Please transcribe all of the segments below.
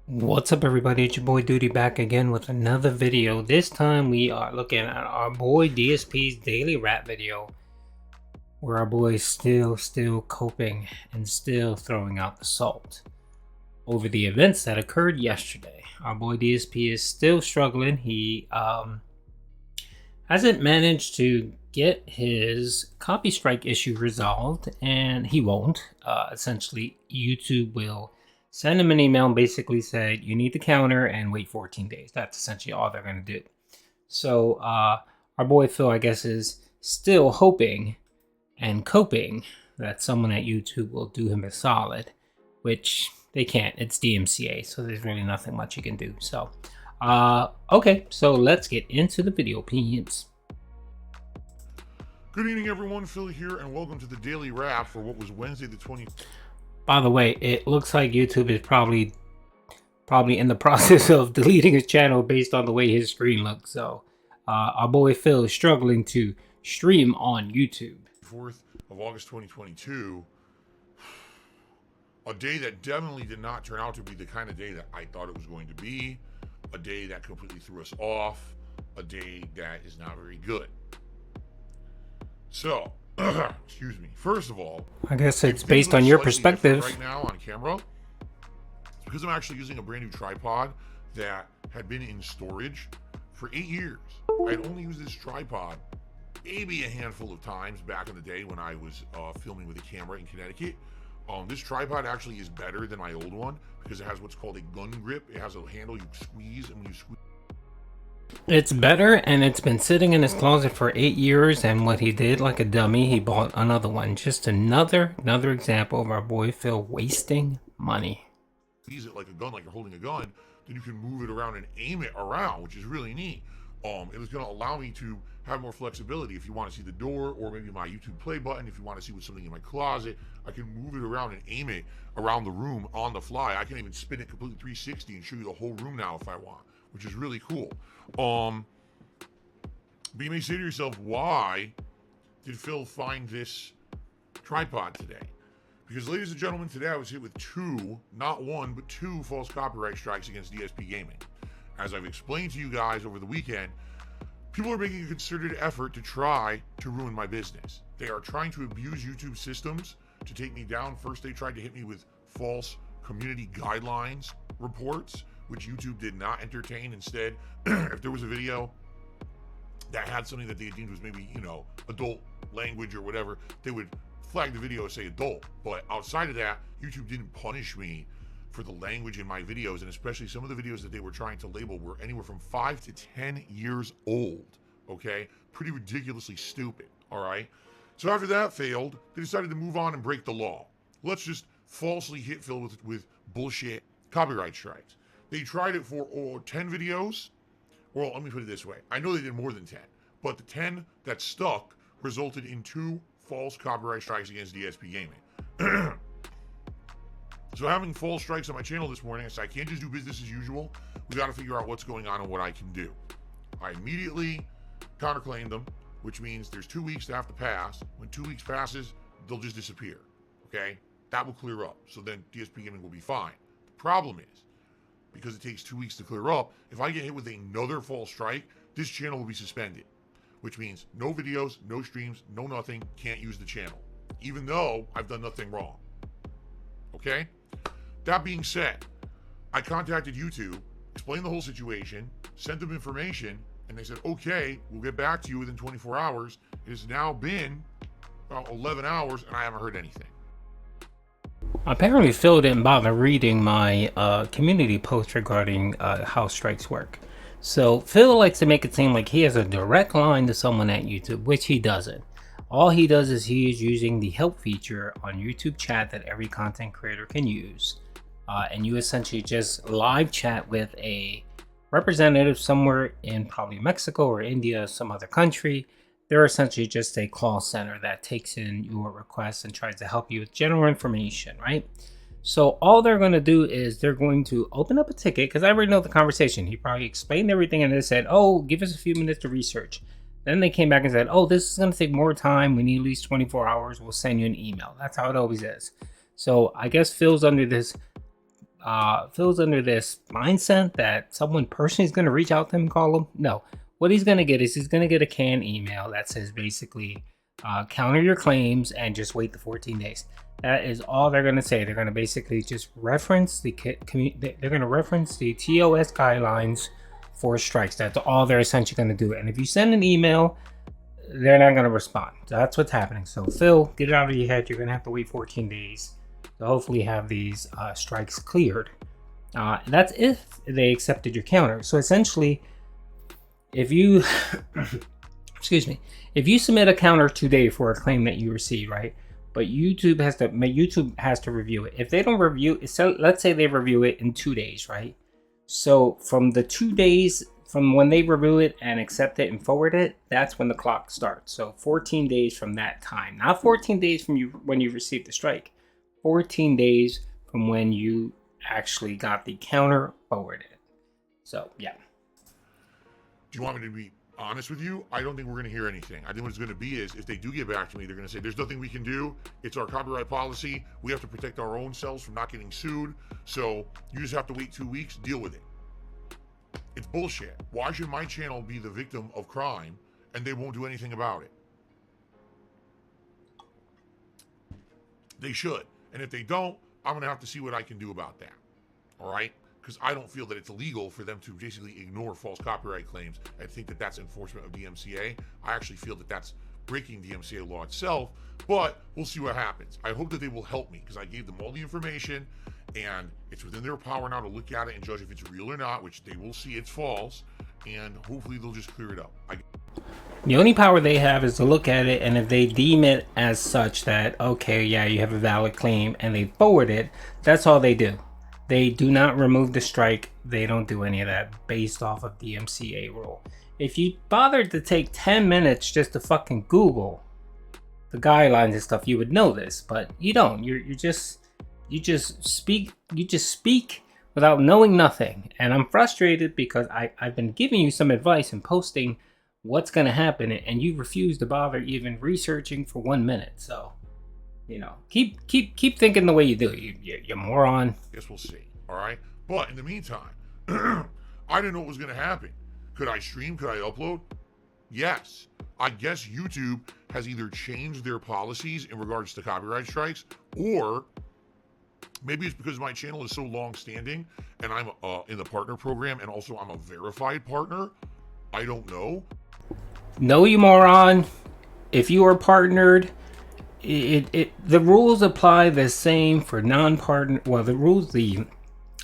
What's up, everybody? It's your boy Duty back again with another video. This time we are looking at our boy DSP's daily rap video, where our boy is still coping and still throwing out the salt over the events that occurred yesterday. Our boy DSP is still struggling. He hasn't managed to get his copy strike issue resolved, and he won't. Essentially, YouTube will send him an email and basically say, you need to counter and wait 14 days. That's essentially all they're going to do. So our boy Phil, I guess, is still hoping and coping that someone at YouTube will do him a solid, which they can't. It's DMCA, so there's really nothing much you can do. So, okay, so let's get into the video, peeps. Good evening, everyone. Phil here, and welcome to the Daily Wrap for what was Wednesday the 20th. By the way, it looks like YouTube is probably in the process of deleting his channel based on the way his screen looks. So our boy Phil is struggling to stream on YouTube. 4th of August 2022. A day that definitely did not turn out to be the kind of day that I thought it was going to be. A day that completely threw us off. A day that is not very good. So, excuse me. First of all, I guess it's based on your perspective. Right now on camera, it's because I'm actually using a brand new tripod that had been in storage for 8 years. I'd only used this tripod maybe a handful of times back in the day when I was filming with a camera in Connecticut. This tripod actually is better than my old one because it has what's called a gun grip. It has a handle you squeeze, and when you squeeze, it's better, and it's been sitting in his closet for 8 years. And what he did, like a dummy, he bought another one. Just another example of our boy Phil wasting money. Squeeze it like a gun, like you're holding a gun. Then you can move it around and aim it around, which is really neat. It is going to allow me to have more flexibility. If you want to see the door, or maybe my YouTube play button, if you want to see what's something in my closet, I can move it around and aim it around the room on the fly. I can even spin it completely 360 and show you the whole room now if I want, which is really cool. But you may say to yourself, why did Phil find this tripod today? Because, ladies and gentlemen, today I was hit with two, not one, but two false copyright strikes against DSP Gaming. As I've explained to you guys over the weekend, people are making a concerted effort to try to ruin my business. They are trying to abuse YouTube systems to take me down. First, they tried to hit me with false community guidelines reports, which YouTube did not entertain. Instead, if there was a video that had something that they deemed was maybe, adult language or whatever, they would flag the video and say adult. But outside of that, YouTube didn't punish me for the language in my videos, and especially some of the videos that they were trying to label were anywhere from 5 to 10 years old. Okay, pretty ridiculously stupid. All right, so after that failed, they decided to move on and break the law. Let's just falsely hit Phil with bullshit copyright strikes. They tried it for 10 videos. Well, let me put it this way. I know they did more than 10, but the 10 that stuck resulted in 2 false copyright strikes against DSP Gaming. So having false strikes on my channel this morning, I said, I can't just do business as usual. We got to figure out what's going on and what I can do. I immediately counterclaimed them, which means there's 2 weeks to have to pass. When 2 weeks passes, they'll just disappear. Okay? That will clear up. So then DSP Gaming will be fine. The problem is, because it takes 2 weeks to clear up, if I get hit with another false strike, this channel will be suspended. Which means no videos, no streams, no nothing, can't use the channel. Even though I've done nothing wrong. Okay? That being said, I contacted YouTube, explained the whole situation, sent them information, and they said, okay, we'll get back to you within 24 hours. It has now been about 11 hours, and I haven't heard anything. Apparently, Phil didn't bother reading my community post regarding how strikes work. So Phil likes to make it seem like he has a direct line to someone at YouTube, which he doesn't. All he does is he is using the help feature on YouTube chat that every content creator can use. And you essentially just live chat with a representative somewhere in probably Mexico or India, some other country. They're essentially just a call center that takes in your requests and tries to help you with general information, right? So all they're going to do is they're going to open up a ticket, because I already know the conversation. He probably explained everything and they said, oh, give us a few minutes to research. Then they came back and said, oh, this is going to take more time. We need at least 24 hours. We'll send you an email. That's how it always is. So I guess Phil's under this Phil's under this mindset that someone personally is going to reach out to him and call him. No, what he's going to get is he's going to get a canned email that says basically counter your claims and just wait the 14 days. That is all they're going to say. They're going to basically just reference they're going to reference the TOS guidelines for strikes. That's all they're essentially going to do. And if you send an email, they're not going to respond. So that's what's happening. So Phil, get it out of your head. You're going to have to wait 14 days to hopefully have these strikes cleared. That's if they accepted your counter. So essentially, if you excuse me, if you submit a counter today for a claim that you receive, right? But YouTube has to review it. If they don't review it, so let's say they review it in 2 days, right? So from the 2 days from when they review it and accept it and forward it, that's when the clock starts. So 14 days from that time, not 14 days from when you received the strike, 14 days from when you actually got the counter forwarded. So yeah. Do you want me to be honest with you? I don't think we're going to hear anything. I think what it's going to be is if they do get back to me, they're going to say, there's nothing we can do. It's our copyright policy. We have to protect our own selves from not getting sued. So you just have to wait 2 weeks, deal with it. It's bullshit. Why should my channel be the victim of crime and they won't do anything about it? They should. And if they don't, I'm going to have to see what I can do about that. All right? Because I don't feel that it's illegal for them to basically ignore false copyright claims and think that that's enforcement of DMCA. I actually feel that that's breaking DMCA law itself, but we'll see what happens. I hope that they will help me because I gave them all the information and it's within their power now to look at it and judge if it's real or not, which they will see it's false, and hopefully they'll just clear it up. The only power they have is to look at it, and if they deem it as such that, okay, yeah, you have a valid claim, and they forward it, that's all they do. They do not remove the strike. They don't do any of that based off of DMCA rule. If you bothered to take 10 minutes just to fucking Google the guidelines and stuff, you would know this, but you don't. You just speak without knowing nothing. And I'm frustrated because I've been giving you some advice and posting what's going to happen, and you refuse to bother even researching for 1 minute. So, you know, keep thinking the way you do. You moron. Guess we'll see. All right. But in the meantime, I didn't know what was going to happen. Could I stream? Could I upload? Yes. I guess YouTube has either changed their policies in regards to copyright strikes, or maybe it's because my channel is so long-standing and I'm in the partner program, and also I'm a verified partner. I don't know. No, you moron. If you are partnered, the rules apply the same for non-partner. Well, the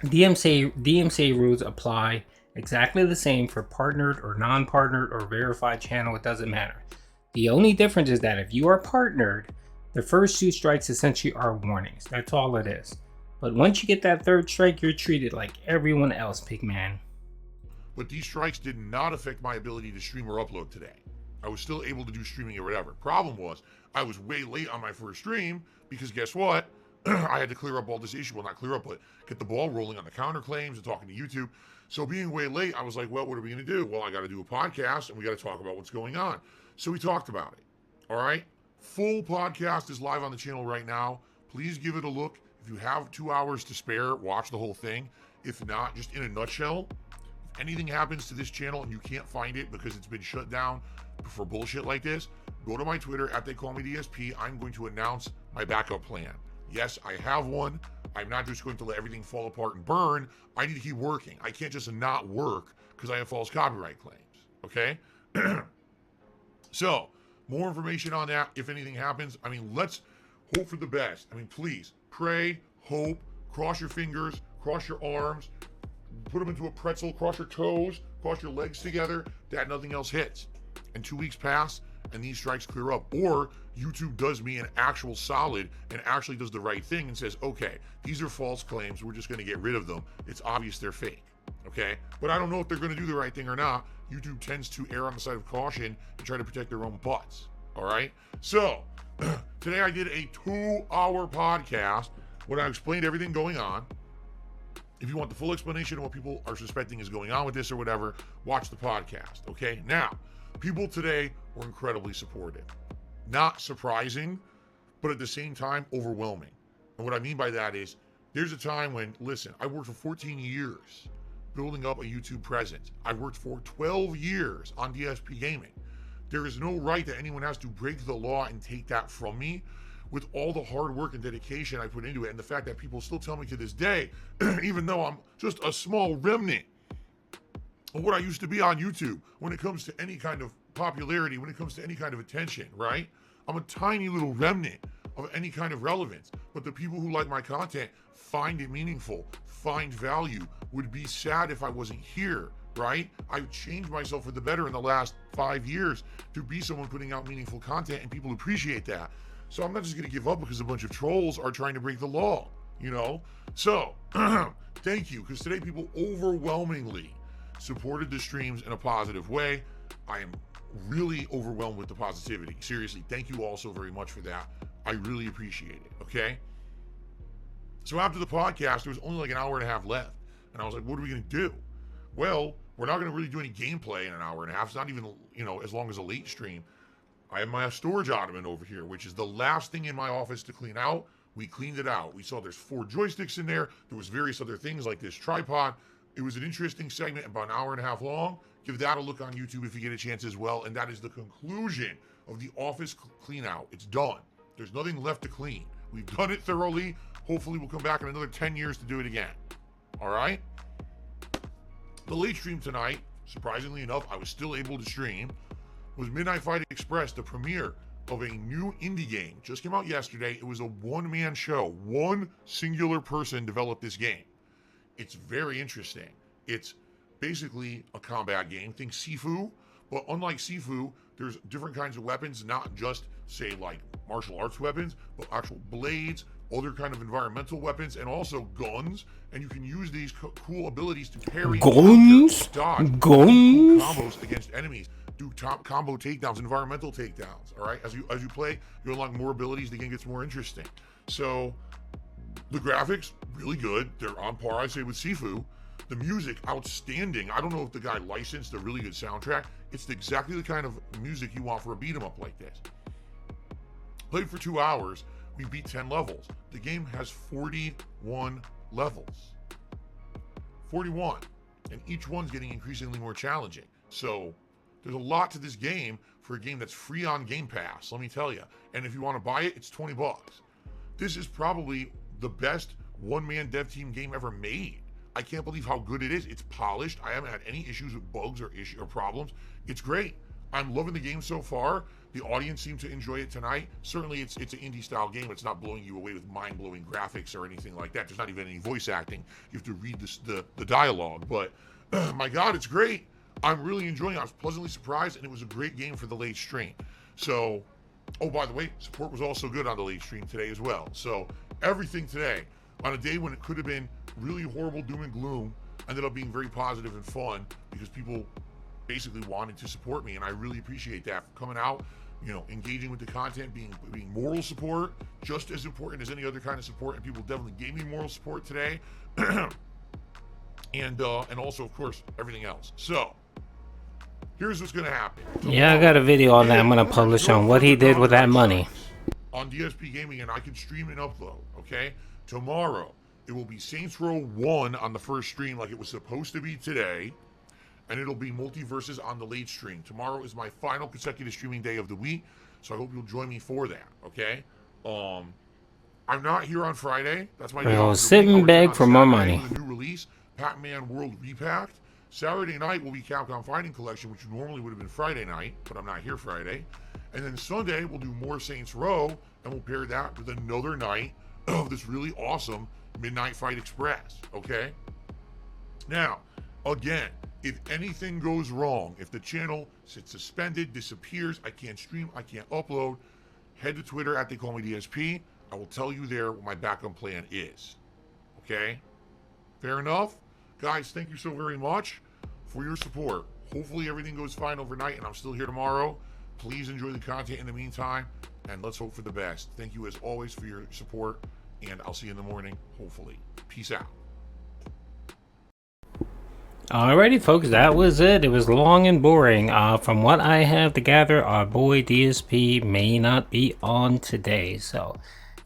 DMCA rules apply exactly the same for partnered or non-partnered or verified channel. It doesn't matter. The only difference is that if you are partnered, the first 2 strikes essentially are warnings. That's all it is. But once you get that 3rd strike, you're treated like everyone else, Pigman. But these strikes did not affect my ability to stream or upload today. I was still able to do streaming or whatever. Problem was, I was way late on my first stream because guess what? I had to clear up all this issue. Well, not clear up, but get the ball rolling on the counterclaims and talking to YouTube. So being way late, I was like, well, what are we going to do? Well, I got to do a podcast and we got to talk about what's going on. So we talked about it. All right. Full podcast is live on the channel right now. Please give it a look. If you have 2 hours to spare, watch the whole thing. If not, just in a nutshell, if anything happens to this channel and you can't find it because it's been shut down for bullshit like this, go to my Twitter at @TheyCallMeDSP. I'm going to announce my backup plan. Yes, I have one. I'm not just going to let everything fall apart and burn. I need to keep working. I can't just not work because I have false copyright claims. Okay? So, more information on that if anything happens. I mean, let's hope for the best. I mean, please pray, hope, cross your fingers, cross your arms, put them into a pretzel, cross your toes, cross your legs together, that nothing else hits. And 2 weeks pass and these strikes clear up. Or YouTube does me an actual solid and actually does the right thing and says, okay, these are false claims. We're just going to get rid of them. It's obvious they're fake. Okay? But I don't know if they're going to do the right thing or not. YouTube tends to err on the side of caution and try to protect their own butts. All right? So, today I did a 2-hour podcast when I explained everything going on. If you want the full explanation of what people are suspecting is going on with this or whatever, watch the podcast. Okay? Now, people today were incredibly supportive. Not surprising, but at the same time, overwhelming. And what I mean by that is There's a time when, listen, I worked for 14 years building up a YouTube presence. I worked for 12 years on DSP Gaming. There is no right that anyone has to break the law and take that from me with all the hard work and dedication I put into it, and the fact that people still tell me to this day, even though I'm just a small remnant of what I used to be on YouTube when it comes to any kind of popularity, when it comes to any kind of attention, right? I'm a tiny little remnant of any kind of relevance, but the people who like my content find it meaningful, find value, would be sad if I wasn't here, right? I've changed myself for the better in the last 5 years to be someone putting out meaningful content, and people appreciate that. So I'm not just going to give up because a bunch of trolls are trying to break the law, you know? So, thank you, because today people overwhelmingly supported the streams in a positive way. I am really overwhelmed with the positivity. Seriously, thank you all so very much for that. I really appreciate it, okay? So after the podcast, there was only like an hour and a half left. And I was like, what are we going to do? Well, we're not going to really do any gameplay in an hour and a half. It's not even, as long as a late stream. I have my storage ottoman over here, which is the last thing in my office to clean out. We cleaned it out. We saw there's 4 joysticks in there. There was various other things like this tripod. It was an interesting segment, about an hour and a half long. Give that a look on YouTube if you get a chance as well. And that is the conclusion of the office clean out. It's done. There's nothing left to clean. We've done it thoroughly. Hopefully we'll come back in another 10 years to do it again. All right? The late stream tonight, surprisingly enough, I was still able to stream, was Midnight Fight Express, the premiere of a new indie game. Just came out yesterday. It was a one-man show. One singular person developed this game. It's very interesting. It's basically a combat game. Think Sifu, but unlike Sifu, there's different kinds of weapons, not just, say, like martial arts weapons, but actual blades, other kind of environmental weapons, and also guns. And you can use these cool abilities to parry, guns, dodge, guns, combos against enemies. Do top combo takedowns, environmental takedowns. All right, as you play, you unlock more abilities. The game gets more interesting. So the graphics really good. They're on par, I'd say, with Sifu. The music outstanding. I don't know if the guy licensed a really good soundtrack. It's exactly the kind of music you want for a beat 'em up like this. Played for 2 hours. We beat 10 levels. The game has 41 levels. 41. And each one's getting increasingly more challenging. So there's a lot to this game for a game that's free on Game Pass, let me tell you. And if you want to buy it, it's $20. This is probably the best one-man dev team game ever made. I can't believe how good it is. It's polished. I haven't had any issues with bugs or problems. It's great. I'm loving the game so far. The audience seemed to enjoy it tonight. Certainly, it's an indie-style game. It's not blowing you away with mind-blowing graphics or anything like that. There's not even any voice acting. You have to read the dialogue. But, my God, it's great. I'm really enjoying it. I was pleasantly surprised, and it was a great game for the late stream. So, oh, by the way, support was also good on the late stream today as well. So, everything today, on a day when it could have been really horrible doom and gloom, ended up being very positive and fun because people basically wanted to support me, and I really appreciate that. Coming out, engaging with the content, being moral support, just as important as any other kind of support, and people definitely gave me moral support today. and also, of course, everything else. So, here's what's going to happen. Yeah, I got a video on that I'm going to publish on what he did with that money. On DSP Gaming, and I can stream and upload, okay? Tomorrow, it will be Saints Row 1 on the first stream like it was supposed to be today. And it'll be multiverses on the late stream. Tomorrow is my final consecutive streaming day of the week, so I hope you'll join me for that, okay? I'm not here on Friday. That's my day off. Sit and beg for more money. The new release, Pac-Man World Repacked. Saturday night will be Capcom Fighting Collection, which normally would have been Friday night, but I'm not here Friday. And then Sunday, we'll do more Saints Row, and we'll pair that with another night of this really awesome Midnight Fight Express, okay? Now, again, if anything goes wrong, if the channel sits suspended, disappears, I can't stream, I can't upload, head to Twitter at TheyCallMeDSP. I will tell you there what my backup plan is. Okay? Fair enough? Guys, thank you so very much for your support. Hopefully everything goes fine overnight and I'm still here tomorrow. Please enjoy the content in the meantime, and let's hope for the best. Thank you as always for your support, and I'll see you in the morning, hopefully. Peace out. Alrighty, folks, that was it. It was long and boring. From what I have to gather, our boy DSP may not be on today. So,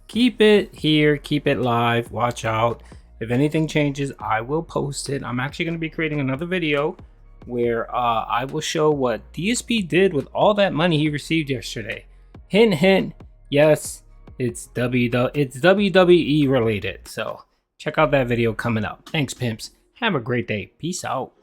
keep it here, keep it live, watch out. If anything changes, I will post it. I'm actually going to be creating another video where I will show what DSP did with all that money he received yesterday. Hint, hint, yes, it's WWE related. So check out that video coming up. Thanks, pimps. Have a great day. Peace out.